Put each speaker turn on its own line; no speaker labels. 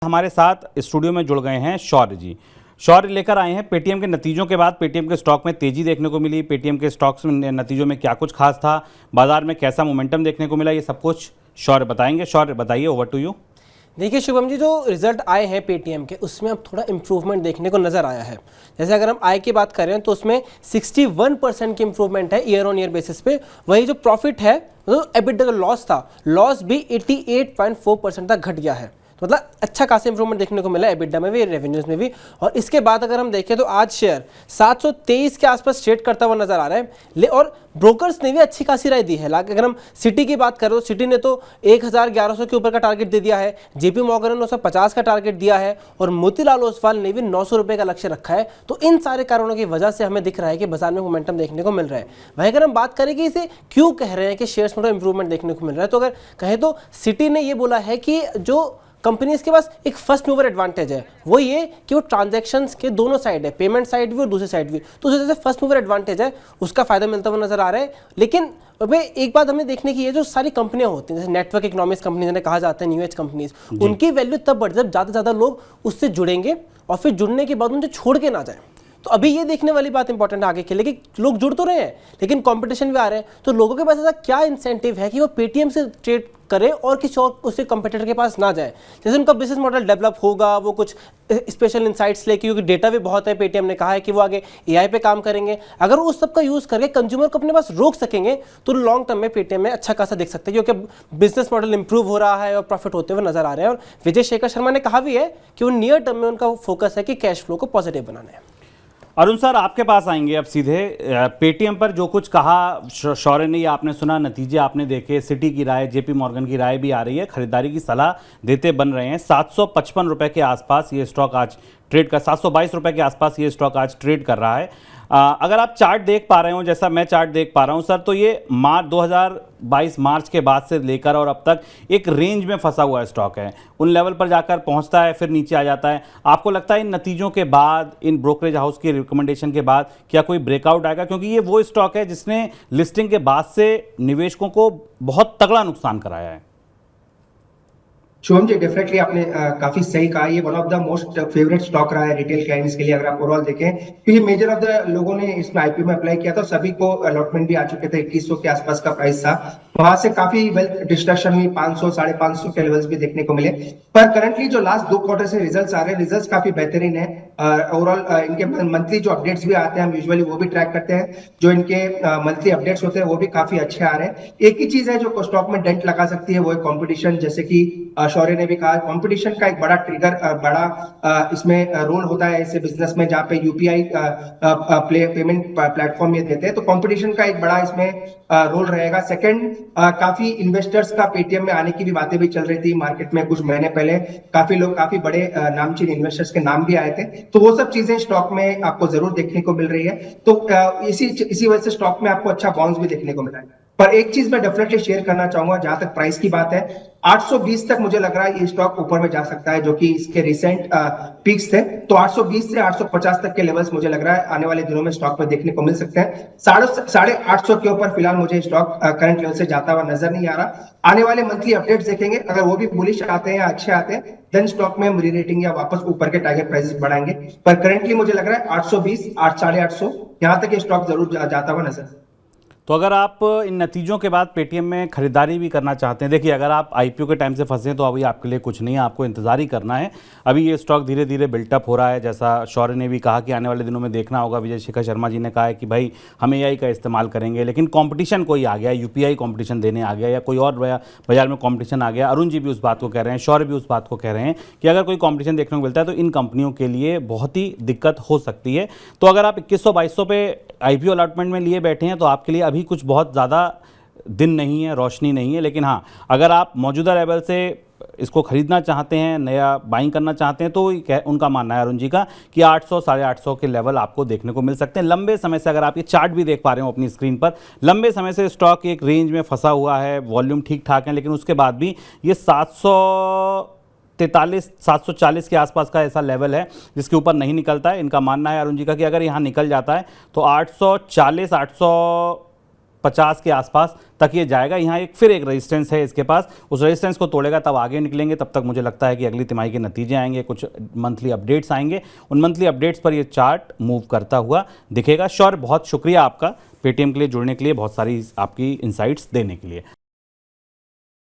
हमारे साथ स्टूडियो में जुड़ गए हैं शौर्य जी। शौर्य लेकर आए हैं पेटीएम के नतीजों के बाद पेटीएम के स्टॉक में तेजी देखने को मिली, पेटीएम के स्टॉक्स में नतीजों में क्या कुछ खास था, बाजार में कैसा मोमेंटम देखने को मिला, ये सब कुछ शौर्य बताएंगे। शौर्य बताइए, ओवर टू यू।
देखिए शुभम जी, जो रिजल्ट आए हैं पेटीएम के उसमें अब थोड़ा इंप्रूवमेंट देखने को नजर आया है। जैसे अगर हम आय की बात करें तो उसमें 61% की इंप्रूवमेंट है ईयर ऑन ईयर बेसिस पे। वही जो प्रॉफिट है, तो एबिटा का लॉस था, लॉस भी 88.4% तक घट गया है। तो मतलब अच्छा खासा इंप्रूवमेंट देखने को मिला एबिटा में भी, रेवेन्यूज में भी। और इसके बाद अगर हम देखें तो आज शेयर 723 के आसपास ट्रेड करता हुआ नजर आ रहा है। और ब्रोकर्स ने भी अच्छी खासी राय दी है। अगर हम सिटी की बात करें तो सिटी ने तो 1100 के ऊपर का टारगेट दे दिया है, जेपी मॉर्गन ने 950 का टारगेट दिया है और मोतीलाल ओसवाल ने भी 900 रुपये का लक्ष्य रखा है। तो इन सारे कारणों की वजह से हमें दिख रहा है कि बाजार में मोमेंटम देखने को मिल रहा है। वहीं अगर हम बात करें कि इसे क्यों कह रहे हैं कि शेयर्स में इंप्रूवमेंट देखने को मिल रहा है, तो अगर कहें तो सिटी ने ये बोला है कि जो कंपनीज के पास एक फर्स्ट मूवर एडवांटेज है, वो ये कि वो ट्रांजैक्शंस के दोनों साइड है, पेमेंट साइड भी और दूसरी साइड भी। तो उस वजह से फर्स्ट मूवर एडवांटेज है, उसका फायदा मिलता हुआ नजर आ रहा है। लेकिन अबे एक बात हमें देखने की है, जो सारी कंपनियां होती हैं जैसे नेटवर्क इकोनॉमिक्स कंपनी जिन्हें कहा जाता है, न्यू एज कंपनीज, उनकी वैल्यू तब बढ़ जब ज़्यादा से ज़्यादा लोग उससे जुड़ेंगे और फिर जुड़ने के बाद उनसे छोड़ के ना जाए। तो अभी ये देखने वाली बात इंपॉर्टेंट है आगे के लिए कि लोग जुड़ तो रहे हैं लेकिन कंपटीशन भी आ रहे हैं। तो लोगों के पास ऐसा क्या इंसेंटिव है कि वो पेटीएम से ट्रेड करें और किसी और उसके कंपटीटर के पास ना जाए। जैसे उनका बिजनेस मॉडल डेवलप होगा, वो कुछ स्पेशल इंसाइट्स लेके, क्योंकि डेटा भी बहुत है, पेटीएम ने कहा है कि वो आगे एआई पे काम करेंगे। अगर वो उस सब का यूज़ करके कंज्यूमर को अपने पास रोक सकेंगे तो लॉन्ग टर्म में पेटीएम में अच्छा खासा देख सकते हैं, क्योंकि बिजनेस मॉडल इंप्रूव हो रहा है और प्रॉफिट होते हुए नजर आ रहे हैं। और विजय शेखर शर्मा ने कहा भी है कि वो नियर टर्म में उनका फोकस है कि कैश फ्लो को पॉजिटिव बनाना है।
अरुण सर, आपके पास आएंगे अब सीधे। पेटीएम पर जो कुछ कहा शौर्य ने, आपने सुना, नतीजे आपने देखे, सिटी की राय, जेपी मॉर्गन की राय भी आ रही है, खरीदारी की सलाह देते बन रहे हैं। 755 रुपये के आसपास ये स्टॉक आज ट्रेड कर 722 रुपये के आसपास ये स्टॉक आज ट्रेड कर रहा है। अगर आप चार्ट देख पा रहे हो, जैसा मैं चार्ट देख पा रहा हूं सर, तो ये 2022 मार्च के बाद से लेकर और अब तक एक रेंज में फंसा हुआ स्टॉक है। उन लेवल पर जाकर पहुंचता है, फिर नीचे आ जाता है। आपको लगता है इन नतीजों के बाद, इन ब्रोकरेज हाउस की रिकमेंडेशन के बाद क्या कोई ब्रेकआउट आएगा? क्योंकि ये वो स्टॉक है जिसने लिस्टिंग के बाद से निवेशकों को बहुत तगड़ा नुकसान कराया है।
शुभम जी, डेफिनेटली आपने काफी सही कहा। ये one of the most favourite stock रहा है रिटेल क्लाइंट्स के लिए। अगर आप ओवरऑल देखें तो ये मेजर ऑफ द लोगों ने इसमें आईपीओ में अप्लाई किया था, सभी को अलॉटमेंट भी आ चुके थे। 2100 के आसपास का प्राइस था, वहां से काफी वेल्थ डिस्ट्रक्शन हुई, 500 550 के लेवल्स भी देखने को मिले। पर करंटली जो लास्ट 2 क्वार्टर से रिजल्ट्स आ रहे हैं, रिजल्ट्स काफी बेहतरीन है। ओवरऑल इनके मंथली जो अपडेट्स भी आते हैं, हम यूजुअली वो भी ट्रैक करते हैं। जो इनके मंथली अपडेट्स होते हैं वो भी काफी अच्छे आ रहे हैं। एक ही चीज है जो स्टॉक में डेंट लगा सकती है, वो है कॉम्पिटिशन। जैसे कि शौर्य ने भी कहा, कंपटीशन का एक बड़ा ट्रिगर, बड़ा इसमें रोल होता है ऐसे बिजनेस में जहां पे यूपीआई पेमेंट प्लेटफॉर्म ये देते हैं। तो कंपटीशन का एक बड़ा इसमें रोल रहेगा। सेकंड, काफी इन्वेस्टर्स का पेटीएम में आने की भी बातें भी चल रही थी मार्केट में कुछ महीने पहले। काफी लोग, काफी बड़े नामचीन इन्वेस्टर्स के नाम भी आए थे। तो वो सब चीजें स्टॉक में आपको जरूर देखने को मिल रही है। तो इसी वजह से स्टॉक में आपको अच्छा बाउंस भी देखने को मिला है। पर एक चीज मैं डेफिनेटली शेयर करना चाहूंगा, जहां तक प्राइस की बात है, 820 तक मुझे लग रहा है ये स्टॉक ऊपर में जा सकता है, जो कि इसके रिसेंट पीक्स थे। तो 820 से 850 तक के लेवल्स मुझे लग रहा है आने वाले दिनों में स्टॉक में देखने को मिल सकते हैं। 850 के ऊपर फिलहाल मुझे स्टॉक करंट लेवल से जाता हुआ नजर नहीं आ रहा। आने वाले मंथली अपडेट्स देखेंगे, अगर वो भी बुलिश आते हैं या अच्छे आते हैं, देन स्टॉक में हम री रेटिंग या वापस ऊपर के टारगेट प्राइसेस बढ़ाएंगे। पर करंटली मुझे लग रहा है 820, 850 यहां तक ये स्टॉक जरूर जाता हुआ नजर।
तो अगर आप इन नतीजों के बाद पेटीएम में खरीदारी भी करना चाहते हैं, देखिए अगर आप आईपीओ के टाइम से फंसे हैं तो अभी आपके लिए कुछ नहीं है, आपको इंतजार ही करना है। अभी ये स्टॉक धीरे धीरे बिल्टअप हो रहा है। जैसा शौर्य ने भी कहा कि आने वाले दिनों में देखना होगा। विजय शेखर शर्मा जी ने कहा है कि भाई हम एआई का इस्तेमाल करेंगे, लेकिन कंपटीशन कोई आ गया, यूपीआई कंपटीशन देने आ गया या कोई और बाजार में कंपटीशन आ गया। अरुण जी भी उस बात को कह रहे हैं, शौर्य भी उस बात को कह रहे हैं कि अगर कोई कंपटीशन देखने को मिलता है तो इन कंपनियों के लिए बहुत ही दिक्कत हो सकती है। तो अगर आप 2100-2200 पे आईपीओ अलॉटमेंट में लिए बैठे हैं तो आपके लिए अभी कुछ बहुत ज़्यादा दिन नहीं है, रोशनी नहीं है। लेकिन हाँ, अगर आप मौजूदा लेवल से इसको खरीदना चाहते हैं, नया बाइंग करना चाहते हैं, तो उनका मानना है अरुण जी का कि 800 850 के लेवल आपको देखने को मिल सकते हैं। लंबे समय से, अगर आप ये चार्ट भी देख पा रहे हो अपनी स्क्रीन पर, लंबे समय से स्टॉक एक रेंज में फंसा हुआ है, वॉल्यूम ठीक ठाक है, लेकिन उसके बाद भी ये 740 के आसपास का ऐसा लेवल है जिसके ऊपर नहीं निकलता है। इनका मानना है अरुण जी का कि अगर यहाँ निकल जाता है तो 840, 50 के आसपास तक ये जाएगा। यहाँ फिर एक रेजिस्टेंस है इसके पास, उस रेजिस्टेंस को तोड़ेगा तब आगे निकलेंगे। तब तक मुझे लगता है कि अगली तिमाही के नतीजे आएंगे, कुछ मंथली अपडेट्स आएंगे, उन मंथली अपडेट्स पर ये चार्ट मूव करता हुआ दिखेगा। शौर्य, बहुत शुक्रिया आपका पेटीएम के लिए जुड़ने के लिए, बहुत सारी आपकी इनसाइट्स देने के लिए।